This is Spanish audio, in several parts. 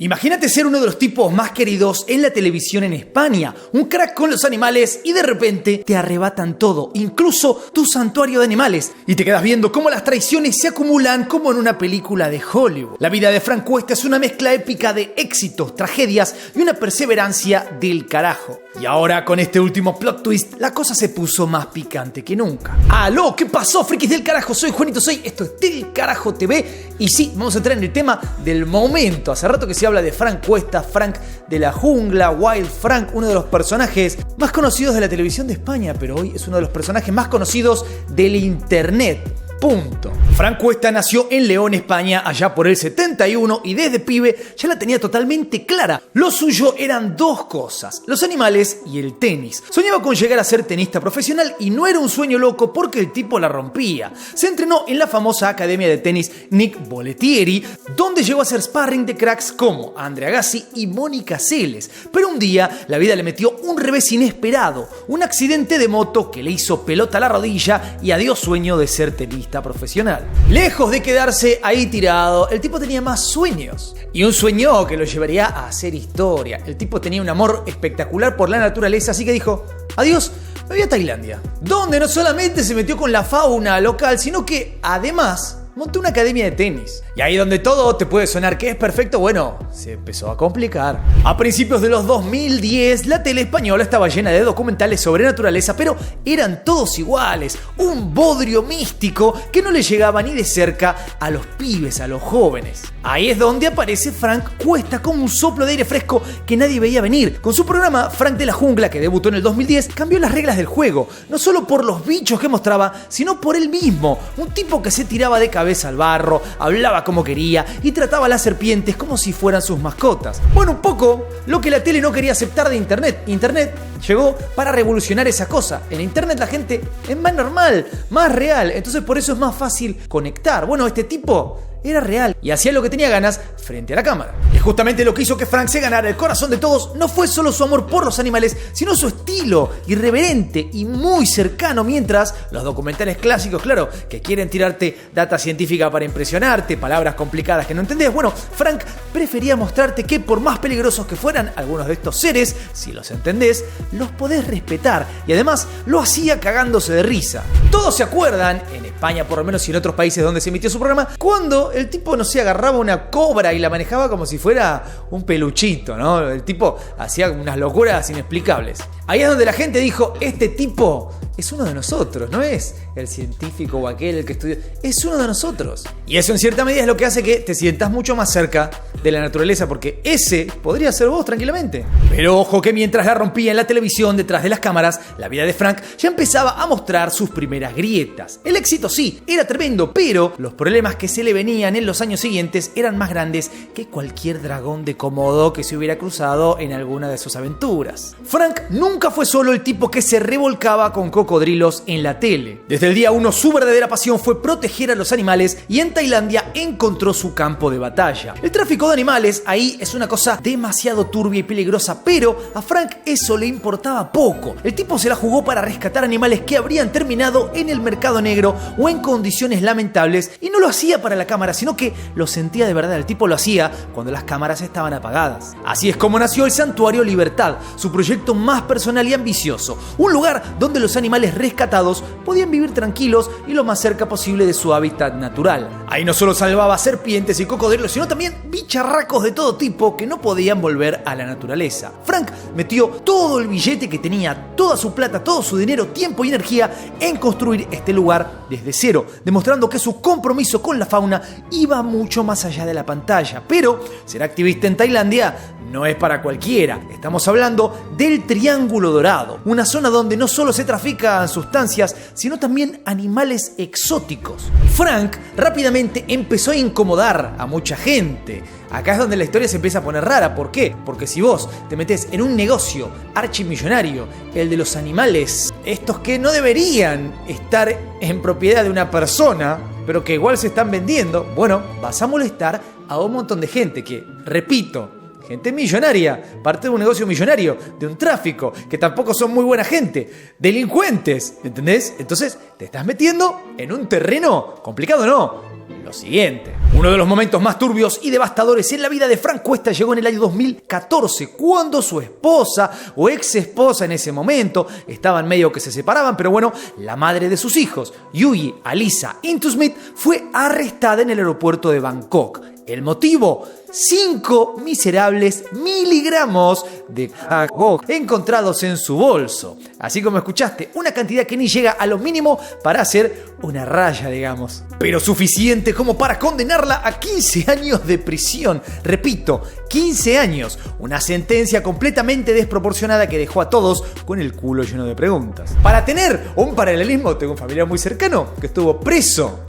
Imagínate ser uno de los tipos más queridos en la televisión en España, un crack con los animales y de repente te arrebatan todo, incluso tu santuario de animales, y te quedas viendo cómo las traiciones se acumulan como en una película de Hollywood. La vida de Frank Cuesta es una mezcla épica de éxitos, tragedias y una perseverancia del carajo. Y ahora con este último plot twist, la cosa se puso más picante que nunca. ¡Aló! ¿Qué pasó, frikis del carajo? Soy Juanito Soy, esto es Del Carajo TV y sí, vamos a entrar en el tema del momento. Hace rato que se habla de Frank Cuesta, Frank de la jungla, Wild Frank, uno de los personajes más conocidos de la televisión de España, pero hoy es uno de los personajes más conocidos del internet. Punto. Frank Cuesta nació en León, España, allá por el 71 y desde pibe ya la tenía totalmente clara. Lo suyo eran dos cosas, los animales y el tenis. Soñaba con llegar a ser tenista profesional y no era un sueño loco porque el tipo la rompía. Se entrenó en la famosa academia de tenis Nick Bollettieri, donde llegó a hacer sparring de cracks como Andre Agassi y Mónica Seles. Pero un día la vida le metió un revés inesperado, un accidente de moto que le hizo pelota a la rodilla y adiós sueño de ser tenista profesional. Lejos de quedarse ahí tirado, el tipo tenía más sueños. Y un sueño que lo llevaría a hacer historia. El tipo tenía un amor espectacular por la naturaleza, así que dijo, adiós, me voy a Tailandia. Donde no solamente se metió con la fauna local, sino que además montó una academia de tenis. Y ahí donde todo te puede sonar que es perfecto, bueno, se empezó a complicar. A principios de los 2010, la tele española estaba llena de documentales sobre naturaleza, pero eran todos iguales. Un bodrio místico que no le llegaba ni de cerca a los pibes, a los jóvenes. Ahí es donde aparece Frank Cuesta como un soplo de aire fresco que nadie veía venir. Con su programa Frank de la Jungla, que debutó en el 2010, cambió las reglas del juego. No solo por los bichos que mostraba, sino por él mismo. Un tipo que se tiraba de cabeza al barro, hablaba como quería y trataba a las serpientes como si fueran sus mascotas. Bueno, un poco lo que la tele no quería aceptar de Internet. Internet llegó para revolucionar esa cosa. En Internet la gente es más normal, más real, entonces por eso es más fácil conectar. Bueno, este tipo era real y hacía lo que tenía ganas frente a la cámara. Y justamente lo que hizo que Frank se ganara el corazón de todos no fue solo su amor por los animales, sino su estilo irreverente y muy cercano, mientras los documentales clásicos, claro, que quieren tirarte data científica para impresionarte, palabras complicadas que no entendés, bueno, Frank prefería mostrarte que por más peligrosos que fueran algunos de estos seres, si los entendés, los podés respetar, y además lo hacía cagándose de risa. Todos se acuerdan, en España por lo menos y en otros países donde se emitió su programa, cuando el tipo, no sé, agarraba una cobra y la manejaba como si fuera un peluchito, ¿no? El tipo hacía unas locuras inexplicables. Ahí es donde la gente dijo, este tipo es uno de nosotros, no es el científico o aquel el que estudió, es uno de nosotros. Y eso en cierta medida es lo que hace que te sientas mucho más cerca de la naturaleza, porque ese podría ser vos tranquilamente. Pero ojo que mientras la rompía en la televisión detrás de las cámaras, la vida de Frank ya empezaba a mostrar sus primeras grietas. El éxito sí, era tremendo, pero los problemas que se le venían en los años siguientes eran más grandes que cualquier dragón de Komodo que se hubiera cruzado en alguna de sus aventuras. Frank nunca fue solo el tipo que se revolcaba con cocodrilos en la tele. Desde el día 1 su verdadera pasión fue proteger a los animales y en Tailandia encontró su campo de batalla. El tráfico de animales ahí es una cosa demasiado turbia y peligrosa, pero a Frank eso le importaba poco. El tipo se la jugó para rescatar animales que habrían terminado en el mercado negro o en condiciones lamentables, y no lo hacía para la cámara, sino que lo sentía de verdad. El tipo lo hacía cuando las cámaras estaban apagadas. Así es como nació el Santuario Libertad, su proyecto más personal y ambicioso, un lugar donde los animales rescatados podían vivir tranquilos y lo más cerca posible de su hábitat natural. Ahí no solo salvaba serpientes y cocodrilos, sino también bicharracos de todo tipo que no podían volver a la naturaleza. Frank metió todo el billete que tenía, toda su plata, todo su dinero, tiempo y energía en construir este lugar desde cero, demostrando que su compromiso con la fauna iba mucho más allá de la pantalla. Pero ser activista en Tailandia no es para cualquiera. Estamos hablando del Triángulo Dorado, una zona donde no solo se trafican sustancias, sino también animales exóticos. Frank rápidamente empezó a incomodar a mucha gente. Acá es donde la historia se empieza a poner rara. ¿Por qué? Porque si vos te metés en un negocio archimillonario, el de los animales, estos que no deberían estar en propiedad de una persona, pero que igual se están vendiendo, bueno, vas a molestar a un montón de gente que, repito, gente millonaria, parte de un negocio millonario, de un tráfico, que tampoco son muy buena gente, delincuentes, ¿entendés? Entonces te estás metiendo en un terreno complicado, ¿no? Lo siguiente, Uno de los momentos más turbios y devastadores en la vida de Frank Cuesta llegó en el año 2014, cuando su esposa o ex esposa en ese momento estaban medio que se separaban, pero bueno, la madre de sus hijos, Yuyi Alyssa Intusmith, fue arrestada en el aeropuerto de Bangkok. El motivo: 5 miserables miligramos de cocaína encontrados en su bolso. Así como escuchaste, una cantidad que ni llega a lo mínimo para hacer una raya, digamos. Pero suficiente como para condenarla a 15 años de prisión. Repito, 15 años. Una sentencia completamente desproporcionada que dejó a todos con el culo lleno de preguntas. Para tener un paralelismo, tengo un familiar muy cercano que estuvo preso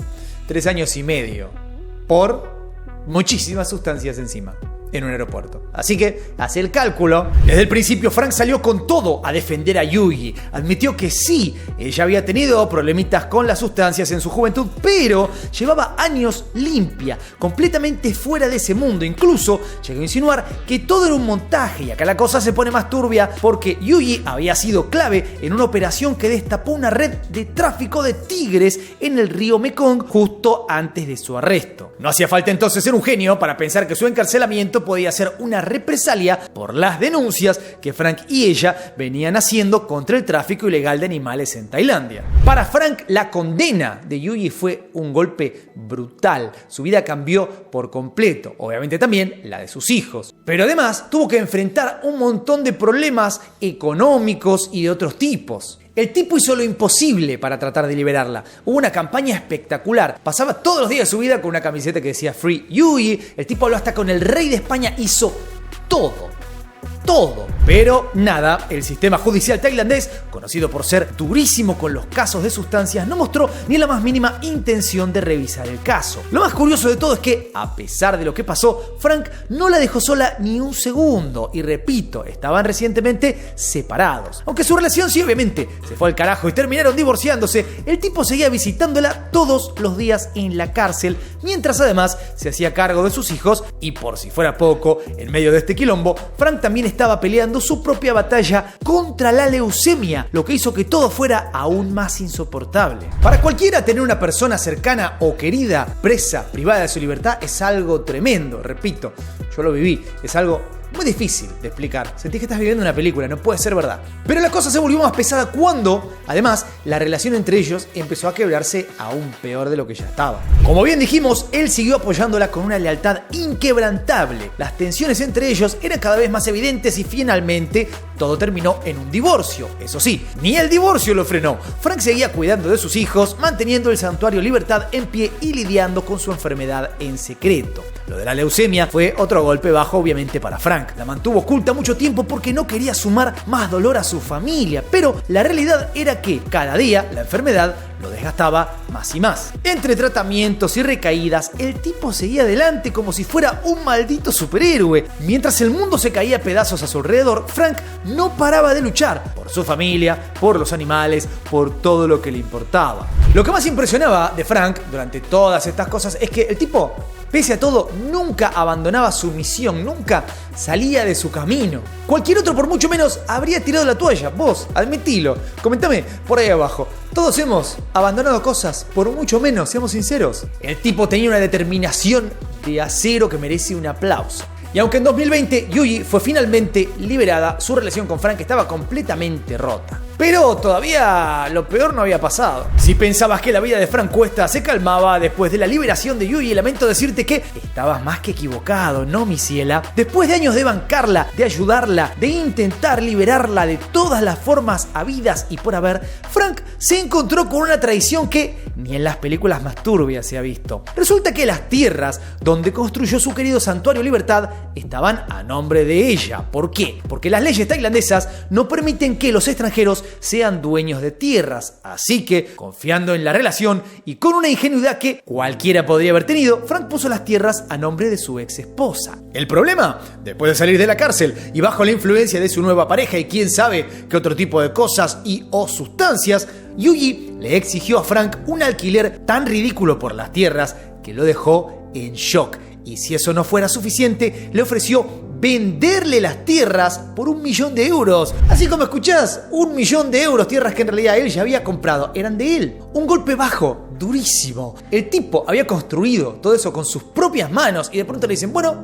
3 años y medio por muchísimas sustancias encima en un aeropuerto. Así que, hace el cálculo. Desde el principio, Frank salió con todo a defender a Yuyi. Admitió que sí, ella había tenido problemitas con las sustancias en su juventud, pero llevaba años limpia, completamente fuera de ese mundo. Incluso llegó a insinuar que todo era un montaje, y acá la cosa se pone más turbia porque Yuyi había sido clave en una operación que destapó una red de tráfico de tigres en el río Mekong justo antes de su arresto. No hacía falta entonces ser un genio para pensar que su encarcelamiento podía ser una represalia por las denuncias que Frank y ella venían haciendo contra el tráfico ilegal de animales en Tailandia. Para Frank, la condena de Yuyi fue un golpe brutal. Su vida cambió por completo, obviamente también la de sus hijos. Pero además tuvo que enfrentar un montón de problemas económicos y de otros tipos. El tipo hizo lo imposible para tratar de liberarla. Hubo una campaña espectacular. Pasaba todos los días de su vida con una camiseta que decía Free Yuyi. El tipo habló hasta con el rey de España. Hizo todo. Pero nada, el sistema judicial tailandés, conocido por ser durísimo con los casos de sustancias, no mostró ni la más mínima intención de revisar el caso. Lo más curioso de todo es que, a pesar de lo que pasó, Frank no la dejó sola ni un segundo. Y repito, estaban recientemente separados. Aunque su relación sí obviamente se fue al carajo y terminaron divorciándose, el tipo seguía visitándola todos los días en la cárcel, mientras además se hacía cargo de sus hijos. Y por si fuera poco, en medio de este quilombo, Frank también estaba peleando su propia batalla contra la leucemia, lo que hizo que todo fuera aún más insoportable. Para cualquiera, tener una persona cercana o querida presa, privada de su libertad, es algo tremendo. Repito, yo lo viví, es algo muy difícil de explicar. Sentís que estás viviendo una película, no puede ser verdad. Pero la cosa se volvió más pesada cuando, además, la relación entre ellos empezó a quebrarse aún peor de lo que ya estaba. Como bien dijimos, él siguió apoyándola con una lealtad inquebrantable. Las tensiones entre ellos eran cada vez más evidentes y finalmente todo terminó en un divorcio. Eso sí, ni el divorcio lo frenó. Frank seguía cuidando de sus hijos, manteniendo el santuario Libertad en pie y lidiando con su enfermedad en secreto. Lo de la leucemia fue otro golpe bajo, obviamente, para Frank. La mantuvo oculta mucho tiempo porque no quería sumar más dolor a su familia, pero la realidad era que cada día la enfermedad lo desgastaba más y más. Entre tratamientos y recaídas, el tipo seguía adelante como si fuera un maldito superhéroe. Mientras el mundo se caía a pedazos a su alrededor, Frank no paraba de luchar por su familia, por los animales, por todo lo que le importaba. Lo que más impresionaba de Frank durante todas estas cosas es que el tipo, pese a todo, nunca abandonaba su misión, nunca salía de su camino. Cualquier otro, por mucho menos, habría tirado la toalla. Vos, admitilo. Comentame por ahí abajo. Todos hemos abandonado cosas, por mucho menos, seamos sinceros. El tipo tenía una determinación de acero que merece un aplauso. Y aunque en 2020 Yuyi fue finalmente liberada, su relación con Frank estaba completamente rota. Pero todavía lo peor no había pasado. Si pensabas que la vida de Frank Cuesta se calmaba después de la liberación de Yuyi, lamento decirte que estabas más que equivocado, ¿no, mi ciela? Después de años de bancarla, de ayudarla, de intentar liberarla de todas las formas habidas y por haber, Frank se encontró con una traición que ni en las películas más turbias se ha visto. Resulta que las tierras donde construyó su querido santuario Libertad estaban a nombre de ella. ¿Por qué? Porque las leyes tailandesas no permiten que los extranjeros sean dueños de tierras. Así que, confiando en la relación y con una ingenuidad que cualquiera podría haber tenido, Frank puso las tierras a nombre de su ex esposa. El problema, después de salir de la cárcel y bajo la influencia de su nueva pareja y quién sabe qué otro tipo de cosas y o sustancias, Yuyi le exigió a Frank un alquiler tan ridículo por las tierras que lo dejó en shock. Y si eso no fuera suficiente, le ofreció venderle las tierras por 1 millón de euros. Así como escuchás, 1 millón de euros, tierras que en realidad él ya había comprado, eran de él. Un golpe bajo, durísimo. El tipo había construido todo eso con sus propias manos y de pronto le dicen, bueno,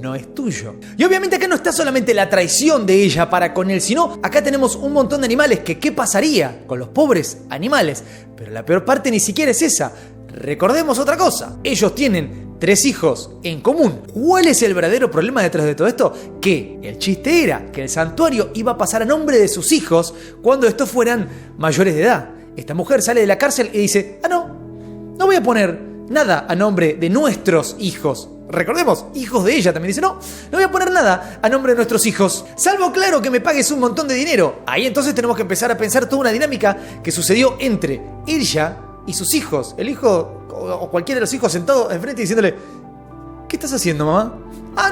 no es tuyo. Y obviamente acá no está solamente la traición de ella para con él, sino acá tenemos un montón de animales que ¿qué pasaría con los pobres animales? Pero la peor parte ni siquiera es esa. Recordemos otra cosa. Ellos tienen 3 hijos en común. ¿Cuál es el verdadero problema detrás de todo esto? Que el chiste era que el santuario iba a pasar a nombre de sus hijos cuando estos fueran mayores de edad. Esta mujer sale de la cárcel y dice, no voy a poner nada a nombre de nuestros hijos. Recordemos, hijos de ella. También dice, no voy a poner nada a nombre de nuestros hijos, salvo claro que me pagues un montón de dinero. Ahí entonces tenemos que empezar a pensar toda una dinámica que sucedió entre ella y sus hijos. El hijo o cualquiera de los hijos sentado enfrente diciéndole, ¿qué estás haciendo, mamá?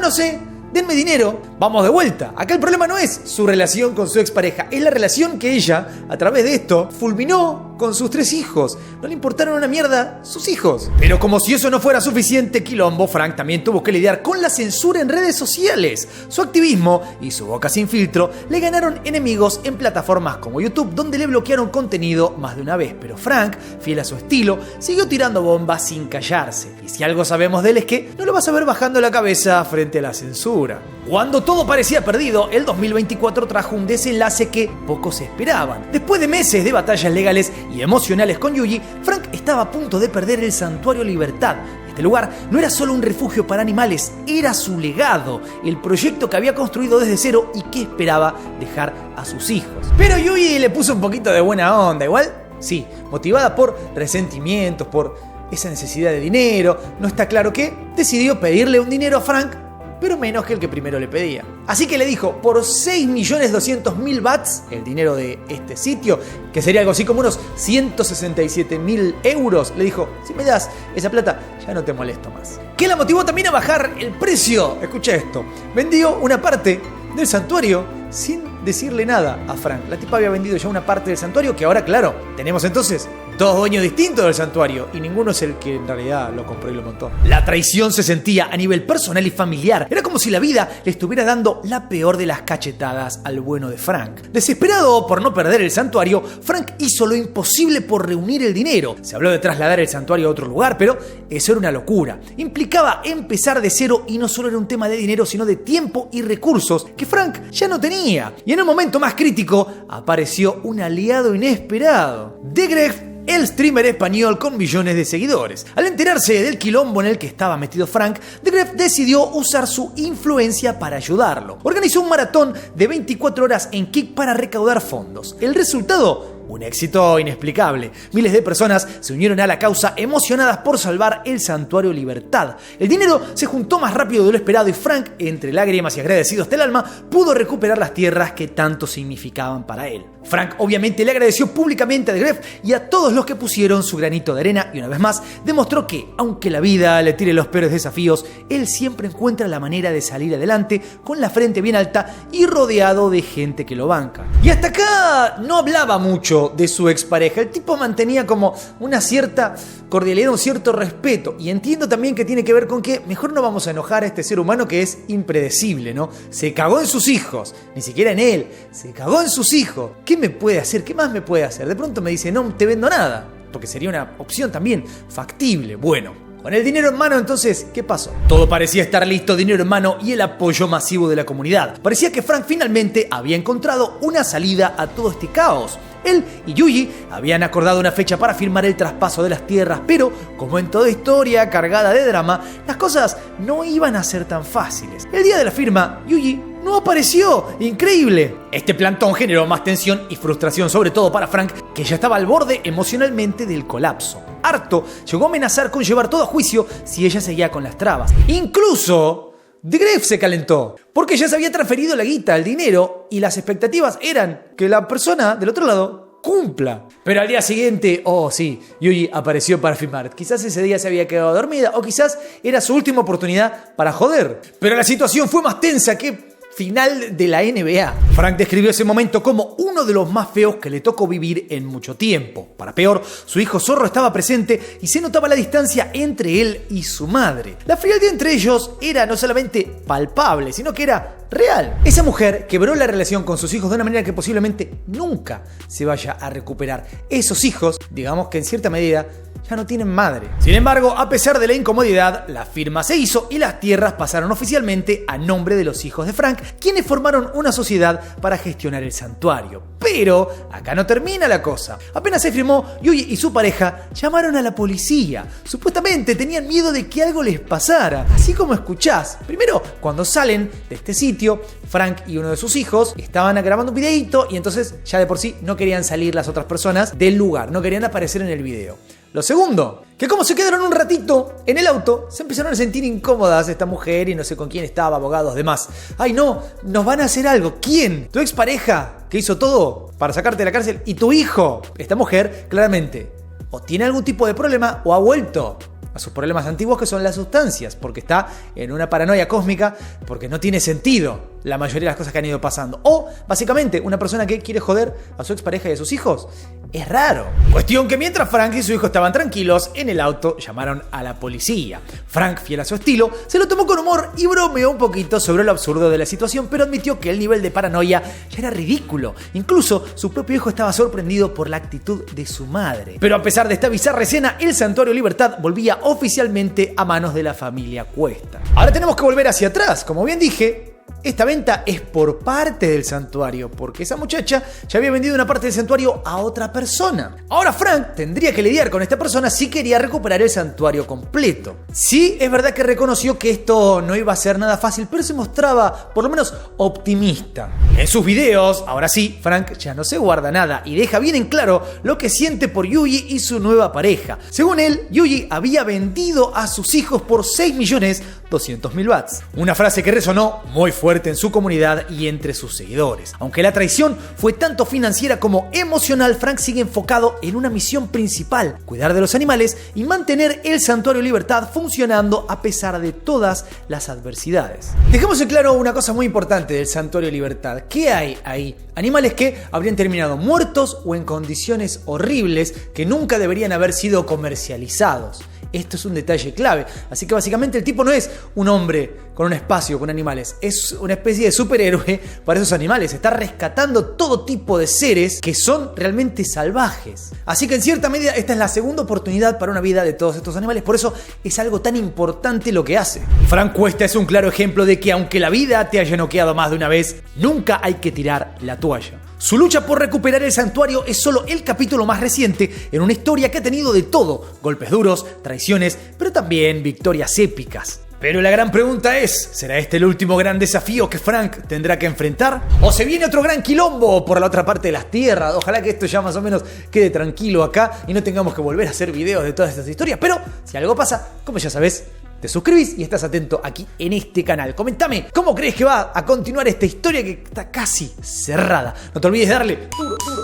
No sé, denme dinero. Vamos de vuelta. Acá el problema no es su relación con su expareja, es la relación que ella, a través de esto, fulminó con sus 3 hijos. No le importaron una mierda sus hijos. Pero como si eso no fuera suficiente quilombo, Frank también tuvo que lidiar con la censura en redes sociales. Su activismo y su boca sin filtro le ganaron enemigos en plataformas como YouTube, donde le bloquearon contenido más de una vez. Pero Frank, fiel a su estilo, siguió tirando bombas sin callarse. Y si algo sabemos de él es que no lo vas a ver bajando la cabeza frente a la censura. Cuando todo parecía perdido, el 2024 trajo un desenlace que pocos esperaban. Después de meses de batallas legales y emocionales con Yuji, Frank estaba a punto de perder el Santuario Libertad. Este lugar no era solo un refugio para animales, era su legado, el proyecto que había construido desde cero y que esperaba dejar a sus hijos. Pero Yuji le puso un poquito de buena onda, igual, sí, motivada por resentimientos, por esa necesidad de dinero, no está claro qué, decidió pedirle un dinero a Frank, pero menos que el que primero le pedía. Así que le dijo, por 6.200.000 bahts, el dinero de este sitio, que sería algo así como unos 167.000 euros, le dijo, si me das esa plata, ya no te molesto más. ¿Qué la motivó también a bajar el precio? Escucha esto, vendió una parte del santuario sin decirle nada a Frank. La tipa había vendido ya una parte del santuario que ahora, claro, tenemos entonces 2 dueños distintos del santuario y ninguno es el que en realidad lo compró y lo montó. La traición se sentía a nivel personal y familiar. Era como si la vida le estuviera dando la peor de las cachetadas al bueno de Frank. Desesperado por no perder el santuario, Frank hizo lo imposible por reunir el dinero. Se habló de trasladar el santuario a otro lugar, pero eso era una locura. Implicaba empezar de cero y no solo era un tema de dinero, sino de tiempo y recursos que Frank ya no tenía. Y en un momento más crítico apareció un aliado inesperado. The Gref, el streamer español con millones de seguidores. Al enterarse del quilombo en el que estaba metido Frank, The Gref decidió usar su influencia para ayudarlo. Organizó un maratón de 24 horas en Kick para recaudar fondos. El resultado, un éxito inexplicable. Miles de personas se unieron a la causa emocionadas por salvar el Santuario Libertad. El dinero se juntó más rápido de lo esperado y Frank, entre lágrimas y agradecido hasta el alma, pudo recuperar las tierras que tanto significaban para él. Frank obviamente le agradeció públicamente a The Gref y a todos los que pusieron su granito de arena y una vez más demostró que, aunque la vida le tire los peores desafíos, él siempre encuentra la manera de salir adelante con la frente bien alta y rodeado de gente que lo banca. Y hasta acá no hablaba mucho de su expareja. El tipo mantenía como una cierta cordialidad, un cierto respeto. Y entiendo también que tiene que ver con que mejor no vamos a enojar a este ser humano que es impredecible, ¿no? Se cagó en sus hijos, ni siquiera en él, se cagó en sus hijos. ¿Qué me puede hacer? ¿Qué más me puede hacer? De pronto me dice, no te vendo nada, porque sería una opción también factible. Bueno, con el dinero en mano, entonces, ¿qué pasó? Todo parecía estar listo, dinero en mano y el apoyo masivo de la comunidad. Parecía que Frank finalmente había encontrado una salida a todo este caos. Él y Yuji habían acordado una fecha para firmar el traspaso de las tierras, pero, como en toda historia cargada de drama, las cosas no iban a ser tan fáciles. El día de la firma, Yuji no apareció. ¡Increíble! Este plantón generó más tensión y frustración, sobre todo para Frank, que ya estaba al borde emocionalmente del colapso. Harto, llegó a amenazar con llevar todo a juicio si ella seguía con las trabas. Incluso The Gref se calentó, porque ya se había transferido la guita, el dinero, y las expectativas eran que la persona del otro lado cumpla. Pero al día siguiente, oh sí, Yuji apareció para firmar. Quizás ese día se había quedado dormida, o quizás era su última oportunidad para joder. Pero la situación fue más tensa que final de la NBA. Frank describió ese momento como uno de los más feos que le tocó vivir en mucho tiempo. Para peor, su hijo Zorro estaba presente y se notaba la distancia entre él y su madre. La frialdad entre ellos era no solamente palpable, sino que era real. Esa mujer quebró la relación con sus hijos de una manera que posiblemente nunca se vaya a recuperar. Esos hijos, digamos que en cierta medida, ya no tienen madre. Sin embargo, a pesar de la incomodidad, la firma se hizo y las tierras pasaron oficialmente a nombre de los hijos de Frank, quienes formaron una sociedad para gestionar el santuario. Pero acá no termina la cosa. Apenas se firmó, Yuji y su pareja llamaron a la policía. Supuestamente tenían miedo de que algo les pasara, así como escuchás. Primero, cuando salen de este sitio, Frank y uno de sus hijos estaban grabando un videíto y entonces ya de por sí no querían salir las otras personas del lugar, no querían aparecer en el video. Lo segundo, que como se quedaron un ratito en el auto, se empezaron a sentir incómodas esta mujer y no sé con quién estaba, abogados, demás. ¡Ay no! ¡Nos van a hacer algo! ¿Quién? ¿Tu expareja que hizo todo para sacarte de la cárcel? ¿Y tu hijo? Esta mujer, claramente, o tiene algún tipo de problema o ha vuelto a sus problemas antiguos, que son las sustancias, porque está en una paranoia cósmica, porque no tiene sentido la mayoría de las cosas que han ido pasando. O, básicamente, una persona que quiere joder a su expareja y a sus hijos. Es raro. Cuestión que mientras Frank y su hijo estaban tranquilos en el auto, llamaron a la policía. Frank, fiel a su estilo, se lo tomó con humor y bromeó un poquito sobre lo absurdo de la situación, pero admitió que el nivel de paranoia ya era ridículo. Incluso su propio hijo estaba sorprendido por la actitud de su madre. Pero a pesar de esta bizarra escena, el Santuario Libertad volvía oficialmente a manos de la familia Cuesta. Ahora tenemos que volver hacia atrás. Como bien dije, esta venta es por parte del santuario, porque esa muchacha ya había vendido una parte del santuario a otra persona. Ahora Frank tendría que lidiar con esta persona si quería recuperar el santuario completo. Sí, es verdad que reconoció que esto no iba a ser nada fácil, pero se mostraba por lo menos optimista. En sus videos, ahora sí, Frank ya no se guarda nada y deja bien en claro lo que siente por Yuji y su nueva pareja. Según él, Yuji había vendido a sus hijos por 6.200.000 bahts. Una frase que resonó muy fuerte en su comunidad y entre sus seguidores. Aunque la traición fue tanto financiera como emocional, Frank sigue enfocado en una misión principal: cuidar de los animales y mantener el Santuario Libertad funcionando a pesar de todas las adversidades. Dejemos en claro una cosa muy importante del Santuario Libertad. ¿Qué hay ahí? Animales que habrían terminado muertos o en condiciones horribles que nunca deberían haber sido comercializados. Esto es un detalle clave. Así que básicamente el tipo no es un hombre con un espacio con animales. Es una especie de superhéroe para esos animales. Está rescatando todo tipo de seres que son realmente salvajes. Así que en cierta medida esta es la segunda oportunidad para una vida de todos estos animales. Por eso es algo tan importante lo que hace. Frank Cuesta es un claro ejemplo de que aunque la vida te haya noqueado más de una vez, nunca hay que tirar la toalla. Su lucha por recuperar el santuario es solo el capítulo más reciente en una historia que ha tenido de todo: golpes duros, traiciones, pero también victorias épicas. Pero la gran pregunta es, ¿será este el último gran desafío que Frank tendrá que enfrentar? ¿O se viene otro gran quilombo por la otra parte de las tierras? Ojalá que esto ya más o menos quede tranquilo acá y no tengamos que volver a hacer videos de todas estas historias. Pero si algo pasa, como ya sabes, te suscribís y estás atento aquí en este canal. Comentame cómo crees que va a continuar esta historia que está casi cerrada. No te olvides de darle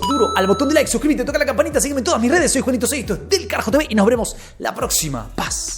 duro al botón de like, suscríbete, toca la campanita, sígueme en todas mis redes. Soy Juanito 6, esto es Del Carajo TV y nos veremos la próxima. Paz.